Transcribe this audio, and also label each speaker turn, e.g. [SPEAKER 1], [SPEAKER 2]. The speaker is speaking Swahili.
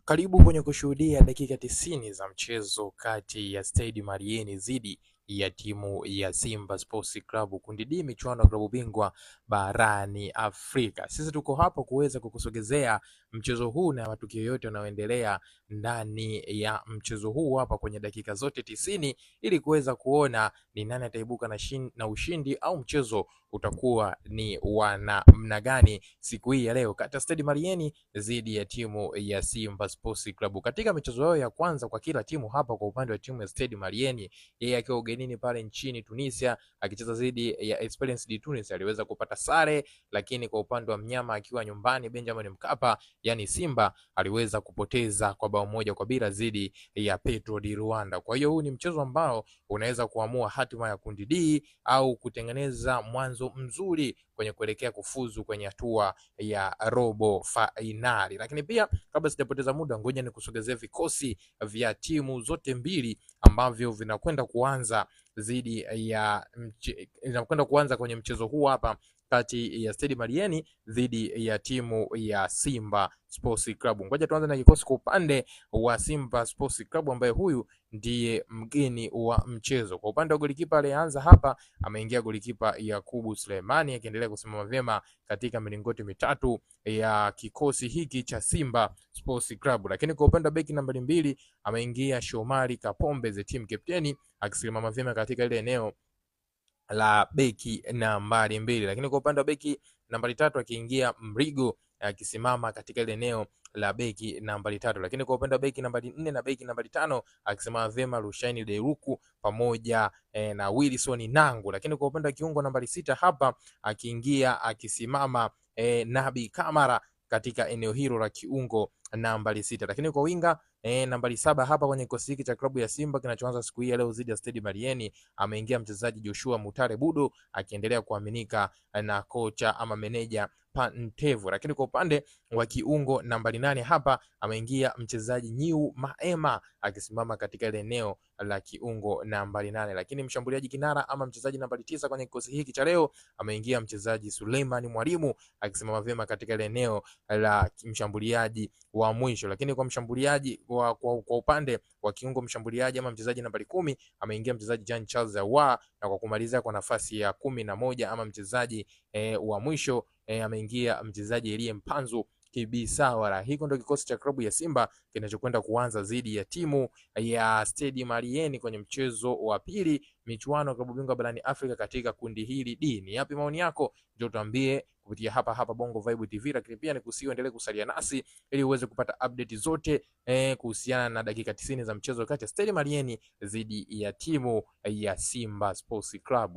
[SPEAKER 1] Karibu kwenye kushuhudia dakika 90 za mchezo kati ya Stade Malien dhidi ya timu ya Simba Sports Club, kundi D, michuano ya klabu bingwa barani Afrika. Sisi tuko hapo kuweza kukusogezea mchezo huu na matukio yote yanayoendelea ndani ya mchezo huu hapa kwenye dakika zote 90 ili kuweza kuona ni nani ataibuka na ushindi au mchezo utakuwa ni wa namna gani siku hii ya leo kati ya Stade Malien dhidi ya timu ya Simba Sports Club. Katika michezo yao ya kwanza kwa kila timu hapa, kwa upande wa timu ya Stade Malien, yeye akiwa ugenini pale nchini Tunisia akicheza dhidi ya Esperance de Tunis aliweza kupata sare, lakini kwa upande wa mnyama akiwa nyumbani Benjamin Mkapa, yani Simba, aliweza kupoteza kwa bao moja kwa bila dhidi ya Petro di Rwanda. Kwa hiyo huu ni mchezo ambao unaweza kuamua hatima ya kundi D au kutengeneza mwanzo mzuri kwenye kuelekea kufuzu kwenye hatua ya robo finali. Lakini pia kabla sijapoteza muda, ngoja nikusogezee vikosi vya timu zote mbili ambavyo vinakwenda kuanza kwenye mchezo huu hapa kati ya Stade Malien dhidi ya timu ya Simba Sports Club. Ngoja tuanze na kikosi kwa upande wa Simba Sports Club, ambaye huyu ndiye mgeni wa mchezo. Kwa upande wa golikipa alianza hapa, ameingia golikipa Yakubu Sulemani akiendelea kusimama vyema katika milingoti mitatu ya kikosi hiki cha Simba Sports Club. Lakini kwa upande wa beki nambari 2 ameingia Shomari Kapombe, the team captain, akisimama vyema katika ile eneo la beki nambari 2. Lakini kwa upande wa beki nambari 3 akiingia Mrigo akisimama katika ile eneo la beki nambari 3. Lakini kwa upande wa beki nambari 4 na beki nambari 5 akisimama vyema Rushaini Deruku pamoja na Wilson Nangu. Lakini kwa upande wa kiungo nambari 6 hapa akisimama Nabi Kamara katika eneo hilo la kiungo nambari 6. Lakini kwa winga nambari 7 hapa kwenye kikosi hiki cha klabu ya Simba kinachoanza siku hii leo dhidi ya Stade Malien ameingia mchezaji Joshua Mutare Budo akiendelea kuaminika na kocha ama meneja Pantevo. Lakini kwa upande wa kiungo nambari 8 hapa ameingia mchezaji Nyiu Maema akisimama katika ile eneo la kiungo nambari 8. Lakini mshambuliaji kinara ama mchezaji nambari 9 kwenye kikosi hiki cha leo ameingia mchezaji Suleiman Mwalimu akisimama vyema katika ile eneo la mshambuliaji wa mwisho. Lakini kwa mshambuliaji kwa upande wa kiungo mshambuliaji ama mchezaji nambari 10 ameingia mchezaji Jean Charles Ahoua, na kwa kumalizia kwa nafasi ya 11 ama mchezaji wa mwisho ameingia mchezaji Elie Mpanzu Kibisawara. Hiko ndio kikosi cha klabu ya Simba kinachokwenda kuanza dhidi ya timu ya Stade Malien kwenye mchezo wa pili michuano ya klabu bingwa barani Afrika katika kundi hili D. Ni yapi maoni yako? Njoo tuambie kupitia hapa Bongo Vibe TV, lakini pia nikusiendelee kusalia nasi ili uweze kupata update zote kuhusiana na dakika 90 za mchezo kati ya Stade Malien dhidi ya timu ya Simba Sports Club.